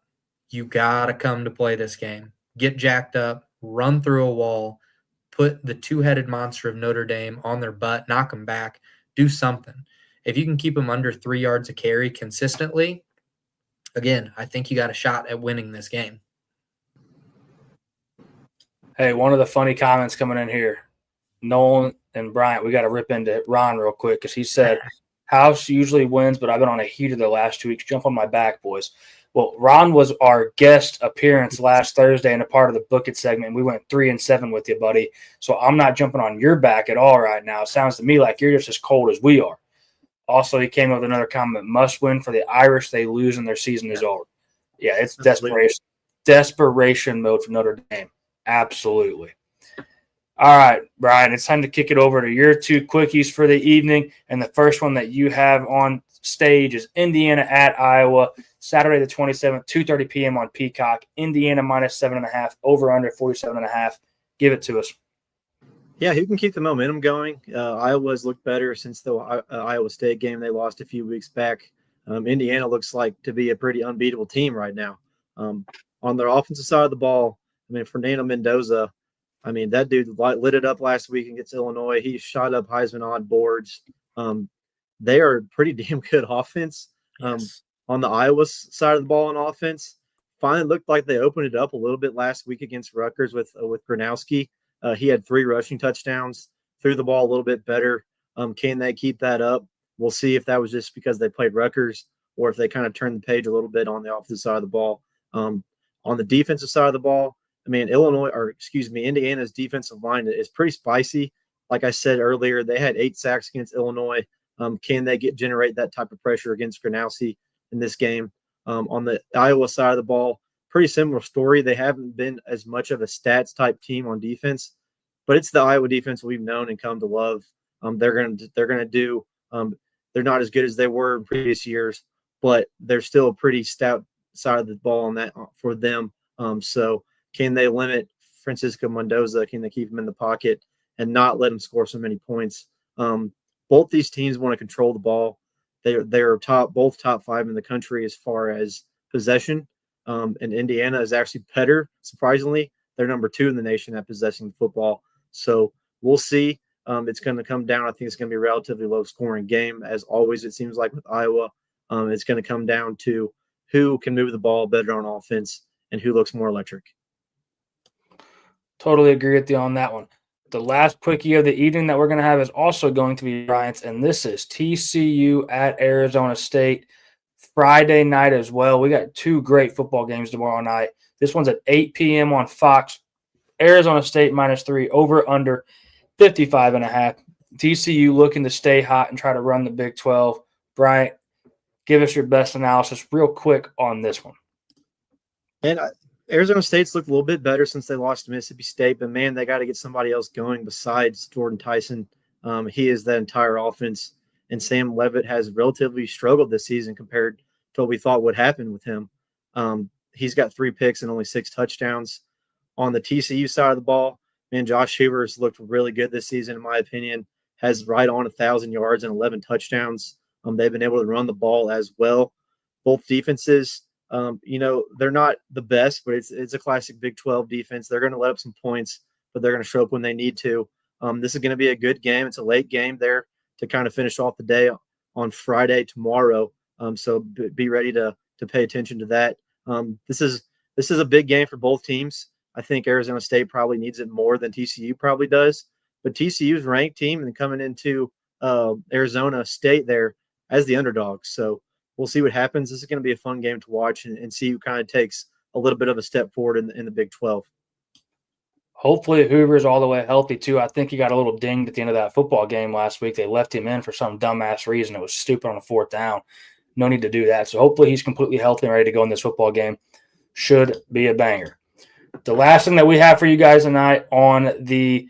Speaker 2: You got to come to play this game. Get jacked up, run through a wall, put the two-headed monster of Notre Dame on their butt, knock them back, do something. If you can keep them under 3 yards a carry consistently, again, I think you got a shot at winning this game.
Speaker 1: Hey, one of the funny comments coming in here, Nolan and Bryant, we got to rip into Ron real quick because he said, House usually wins, but I've been on a heater the last 2 weeks. Jump on my back, boys. Well, Ron was our guest appearance last Thursday in a part of the Book It segment. We went 3-7 with you, buddy. So I'm not jumping on your back at all right now. It sounds to me like you're just as cold as we are. Also, he came up with another comment, must win for the Irish. They lose and their season is over. Yeah, it's desperation mode for Notre Dame. Absolutely. All right, Brian, it's time to kick it over to your 2 quickies for the evening. And the first one that you have on stage is Indiana at Iowa, Saturday the 27th, 2:30 p.m. on Peacock. Indiana -7.5, over under 47.5. Give it to us.
Speaker 3: Yeah, who can keep the momentum going? Iowa's looked better since the Iowa State game they lost a few weeks back. Indiana looks like to be a pretty unbeatable team right now. On their offensive side of the ball, I mean, Fernando Mendoza, I mean, that dude lit it up last week against Illinois. He shot up Heisman odd boards. They are pretty damn good offense.
Speaker 2: Yes.
Speaker 3: On the Iowa side of the ball on offense, finally looked like they opened it up a little bit last week against Rutgers with Gronowski. He had 3 rushing touchdowns, threw the ball a little bit better. Can they keep that up? We'll see if that was just because they played Rutgers or if they kind of turned the page a little bit on the offensive side of the ball. On the defensive side of the ball, I mean, Indiana's defensive line is pretty spicy. Like I said earlier, they had 8 sacks against Illinois. Can they generate that type of pressure against Gronowski in this game? On the Iowa side of the ball, pretty similar story. They haven't been as much of a stats type team on defense. but it's the Iowa defense we've known and come to love. They're gonna do. They're not as good as they were in previous years, but they're still a pretty stout side of the ball on that for them. So can they limit Francisco Mendoza? Can they keep him in the pocket and not let him score so many points? Both these teams want to control the ball. They're both top 5 in the country as far as possession. And Indiana is actually better, surprisingly. They're number 2 in the nation at possessing the football. So we'll see. It's going to come down. I think it's going to be a relatively low-scoring game, as always. It seems like with Iowa, it's going to come down to who can move the ball better on offense and who looks more electric.
Speaker 1: Totally agree with you on that one. The last quickie of the evening that we're going to have is also going to be Giants, and this is TCU at Arizona State Friday night as well. We got 2 great football games tomorrow night. This one's at 8 p.m. on Fox. Arizona State -3, over under 55.5. TCU looking to stay hot and try to run the Big 12. Bryant, give us your best analysis real quick on this one.
Speaker 3: And Arizona State's looked a little bit better since they lost to Mississippi State, but, man, they got to get somebody else going besides Jordan Tyson. He is that entire offense, and Sam Leavitt has relatively struggled this season compared to what we thought would happen with him. He's got 3 picks and only 6 touchdowns. On the TCU side of the ball, man, Josh Hoover's looked really good this season, in my opinion. Has right on 1,000 yards and 11 touchdowns. They've been able to run the ball as well. Both defenses, they're not the best, but it's a classic Big 12 defense. They're going to let up some points, but they're going to show up when they need to. This is going to be a good game. It's a late game there to kind of finish off the day on Friday tomorrow. So be ready to pay attention to that. This is a big game for both teams. I think Arizona State probably needs it more than TCU probably does, but TCU's ranked team and coming into Arizona State there as the underdog. So we'll see what happens. This is going to be a fun game to watch and see who kind of takes a little bit of a step forward in the Big 12.
Speaker 1: Hopefully Hoover's all the way healthy too. I think he got a little dinged at the end of that football game last week. They left him in for some dumbass reason. It was stupid on a 4th down. No need to do that. So hopefully he's completely healthy and ready to go in this football game. Should be a banger. The last thing that we have for you guys tonight on the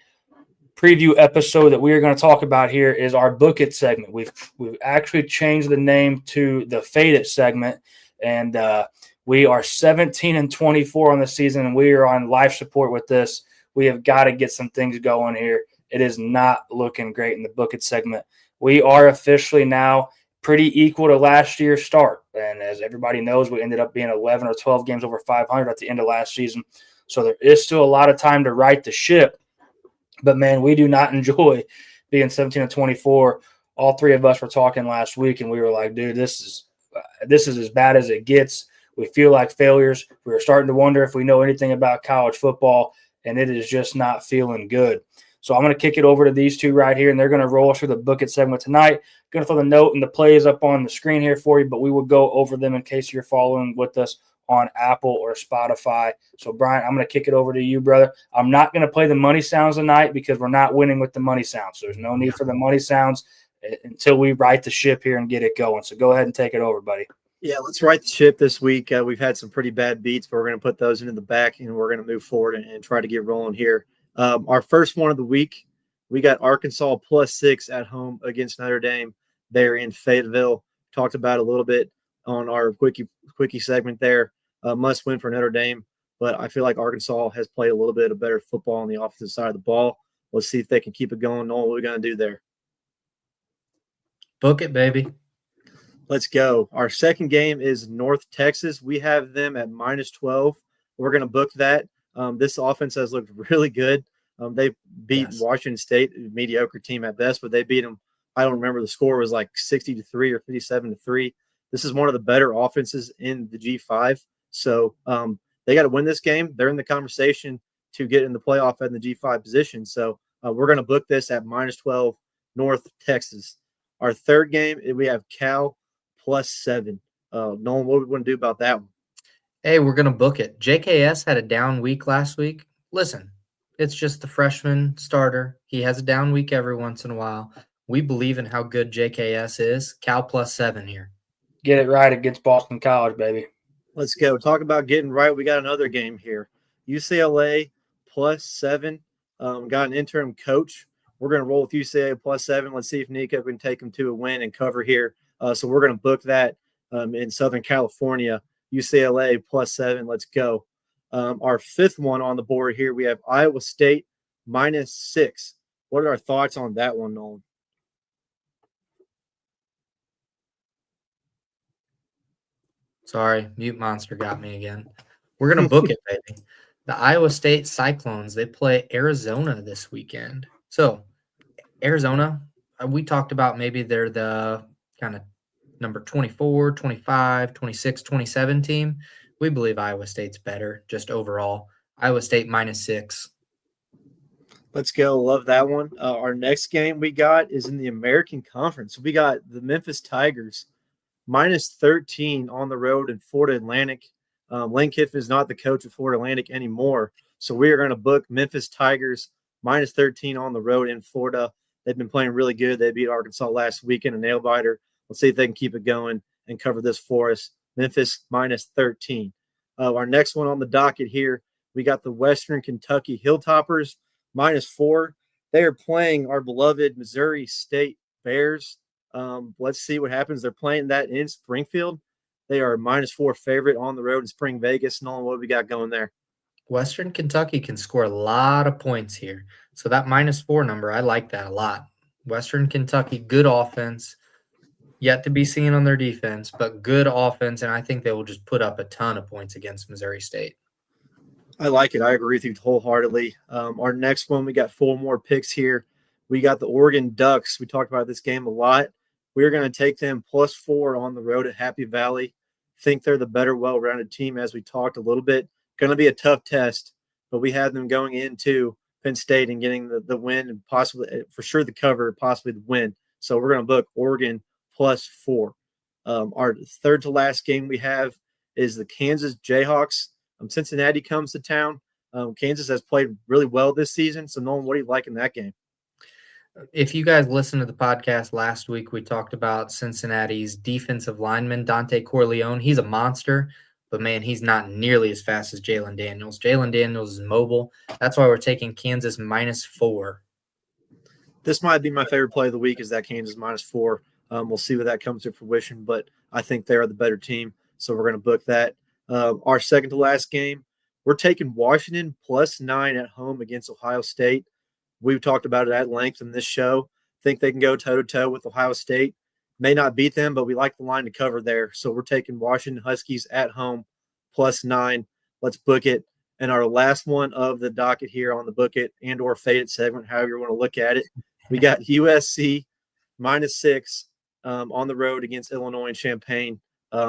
Speaker 1: preview episode that we are going to talk about here is our Book It segment. We've actually changed the name to the Fade It segment, and we are 17-24 on the season, and we are on life support with this. We have got to get some things going here. It is not looking great in the Book It segment. We are officially now pretty equal to last year's start, and as everybody knows, we ended up being 11 or 12 games over 500 at the end of last season. So there is still a lot of time to right the ship. But, man, we do not enjoy being 17-24. All 3 of us were talking last week, and we were like, dude, this is as bad as it gets. We feel like failures. We were starting to wonder if we know anything about college football, and it is just not feeling good. So I'm going to kick it over to these 2 right here, and they're going to roll us through the Book It segment tonight. Going to throw the note and the plays up on the screen here for you, but we will go over them in case you're following with us on Apple or Spotify. So, Brian, I'm going to kick it over to you, brother. I'm not going to play the money sounds tonight because we're not winning with the money sounds. So there's no need for the money sounds until we right the ship here and get it going. So go ahead and take it over, buddy.
Speaker 3: Yeah, let's right the ship this week. We've had some pretty bad beats, but we're going to put those into the back, and we're going to move forward and try to get rolling here. Our first one of the week, we got Arkansas +6 at home against Notre Dame there in Fayetteville. Talked about a little bit on our quickie segment there. Must win for Notre Dame, but I feel like Arkansas has played a little bit of better football on the offensive side of the ball. Let's see if they can keep it going. Know what we're going to do there.
Speaker 2: Book it, baby.
Speaker 3: Let's go. Our second game is North Texas. We have them at -12. We're going to book that. This offense has looked really good. They beat Washington State, a mediocre team at best, but they beat them. I don't remember. The score was like 60-3 or 57-3. This is one of the better offenses in the G5. So they got to win this game. They're in the conversation to get in the playoff in the G5 position. So we're going to book this at -12, North Texas. Our third game, we have Cal +7. Nolan, what do we want to do about that one?
Speaker 2: Hey, we're going to book it. JKS had a down week last week. Listen, it's just the freshman starter. He has a down week every once in a while. We believe in how good JKS is. Cal +7 here.
Speaker 1: Get it right against Boston College, baby.
Speaker 3: Let's go. Talk about getting right. We got another game here. UCLA +7 got an interim coach. We're going to roll with UCLA +7. Let's see if Nico can take them to a win and cover here. So we're going to book that in Southern California, UCLA +7. Let's go. Our fifth one on the board here, we have Iowa State -6. What are our thoughts on that one, Nolan?
Speaker 2: Sorry, mute monster got me again. We're going to book it, baby. The Iowa State Cyclones, they play Arizona this weekend. So, Arizona, we talked about maybe they're the kind of number 24, 25, 26, 27 team. We believe Iowa State's better just overall. Iowa State -6.
Speaker 3: Let's go. Love that one. Our next game we got is in the American Conference. We got the Memphis Tigers -13 on the road in Florida Atlantic. Lane Kiffin is not the coach of Florida Atlantic anymore. So we are going to book Memphis Tigers -13 on the road in Florida. They've been playing really good. They beat Arkansas last weekend, a nail biter. Let's see if they can keep it going and cover this for us. Memphis -13. Our next one on the docket here, we got the Western Kentucky Hilltoppers -4. They are playing our beloved Missouri State Bears. Let's see what happens. They're playing that in Springfield. They are -4 favorite on the road in Spring Vegas. Nolan, what we got going there?
Speaker 2: Western Kentucky can score a lot of points here. So that -4 number, I like that a lot. Western Kentucky, good offense. Yet to be seen on their defense, but good offense, and I think they will just put up a ton of points against Missouri State.
Speaker 3: I like it. I agree with you wholeheartedly. Our next one, we got 4 more picks here. We got the Oregon Ducks. We talked about this game a lot. We're going to take them +4 on the road at Happy Valley. Think they're the better, well-rounded team, as we talked a little bit. Going to be a tough test, but we had them going into Penn State and getting the win and possibly, for sure, the cover, possibly the win. So we're going to book Oregon +4. Our third to last game we have is the Kansas Jayhawks. Cincinnati comes to town. Kansas has played really well this season. So, Nolan, what do you like in that game?
Speaker 2: If you guys listened to the podcast last week, we talked about Cincinnati's defensive lineman, Dante Corleone. He's a monster, but, man, he's not nearly as fast as Jalen Daniels. Jalen Daniels is mobile. That's why we're taking Kansas -4.
Speaker 3: This might be my favorite play of the week is that Kansas -4. We'll see what that comes to fruition, but I think they are the better team, so we're going to book that. Our second to last game, we're taking Washington +9 at home against Ohio State. We've talked about it at length in this show. Think they can go toe-to-toe with Ohio State. May not beat them, but we like the line to cover there. So we're taking Washington Huskies at home +9. Let's book it. And our last one of the docket here on the book it and or fade it segment, however you want to look at it, we got USC -6 on the road against Illinois and Champaign.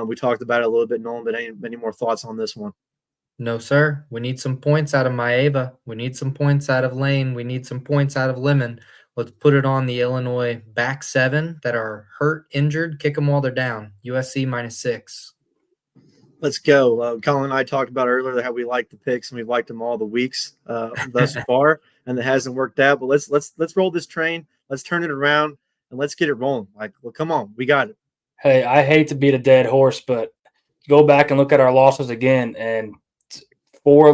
Speaker 3: We talked about it a little bit, Nolan, but any more thoughts on this one?
Speaker 2: No, sir. We need some points out of Maeva. We need some points out of Lane. We need some points out of Lemon. Let's put it on the Illinois back 7 that are hurt, injured, kick them while they're down. USC -6.
Speaker 3: Let's go. Colin and I talked about earlier how we like the picks, and we've liked them all the weeks thus far, and it hasn't worked out. But let's roll this train. Let's turn it around, and let's get it rolling. Well, come on. We got it.
Speaker 1: Hey, I hate to beat a dead horse, but go back and look at our losses again, and 4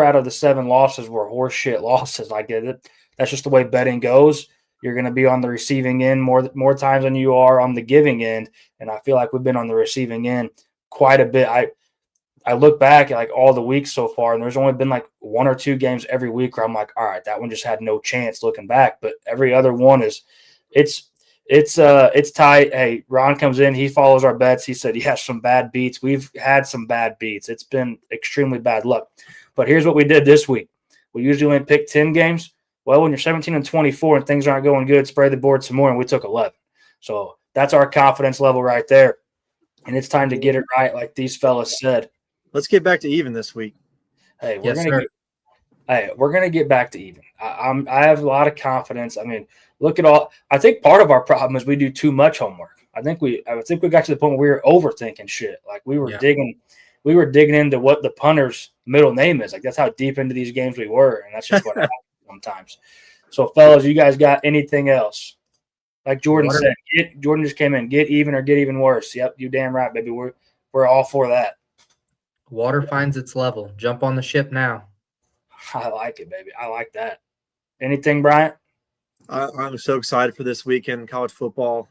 Speaker 1: out of the 7 losses were horseshit losses. I get it. That's just the way betting goes. You're going to be on the receiving end more times than you are on the giving end, and I feel like we've been on the receiving end quite a bit. I look back at like all the weeks so far, and there's only been like 1 or 2 games every week where I'm like, all right, that one just had no chance looking back. But every other one it's tight. Hey, Ron comes in, he follows our bets. He said he has some bad beats. We've had some bad beats. It's been extremely bad luck. But here's what we did this week. We usually only pick 10 games. Well, when you're 17-24 and things aren't going good, spray the board some more, and we took 11. So that's our confidence level right there. And it's time to get it right, like these fellas said.
Speaker 3: Let's get back to even this week.
Speaker 1: Hey, we're gonna get back to even. I have a lot of confidence. I mean, look at all. I think part of our problem is we do too much homework. I think we got to the point where we were overthinking shit. Like we were digging into what the punter's middle name is. Like that's how deep into these games we were, and that's just what happens sometimes. So, fellas, you guys got anything else? Like Jordan said, Jordan just came in. Get even or get even worse. Yep, you damn right, baby. We're all for that.
Speaker 2: Water finds its level. Jump on the ship now.
Speaker 1: I like it, baby. I like that. Anything, Bryant?
Speaker 3: I'm so excited for this weekend in college football.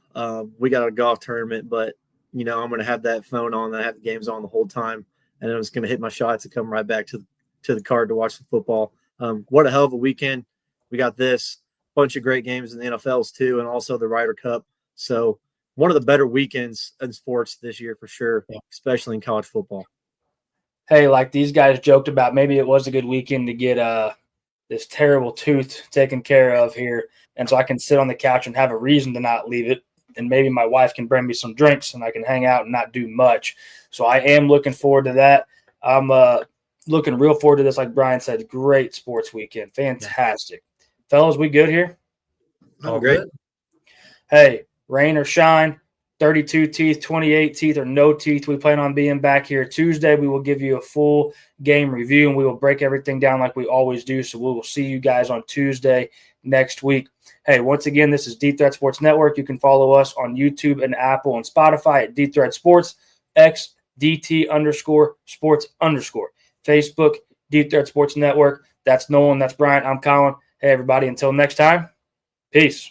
Speaker 3: We got a golf tournament, but I'm going to have that phone on. I have the games on the whole time, and I'm just going to hit my shots and come right back to the card to watch the football. What a hell of a weekend! We got this bunch of great games in the NFLs too, and also the Ryder Cup. So one of the better weekends in sports this year for sure, especially in college football.
Speaker 1: Hey, like these guys joked about, maybe it was a good weekend to get this terrible tooth taken care of here. And so I can sit on the couch and have a reason to not leave it. And maybe my wife can bring me some drinks and I can hang out and not do much. So I am looking forward to that. I'm looking real forward to this. Like Brian said, great sports weekend. Fantastic. Fellas, we good here?
Speaker 2: All great.
Speaker 1: Hey, rain or shine, 32 teeth, 28 teeth, or no teeth. We plan on being back here Tuesday. We will give you a full game review, and we will break everything down like we always do. So we will see you guys on Tuesday next week. Hey, once again, this is Deep Threat Sports Network. You can follow us on YouTube and Apple and Spotify at Deep Threat Sports, X, DT_sports_. Facebook, Deep Threat Sports Network. That's Nolan. That's Brian. I'm Colin. Hey, everybody. Until next time, peace.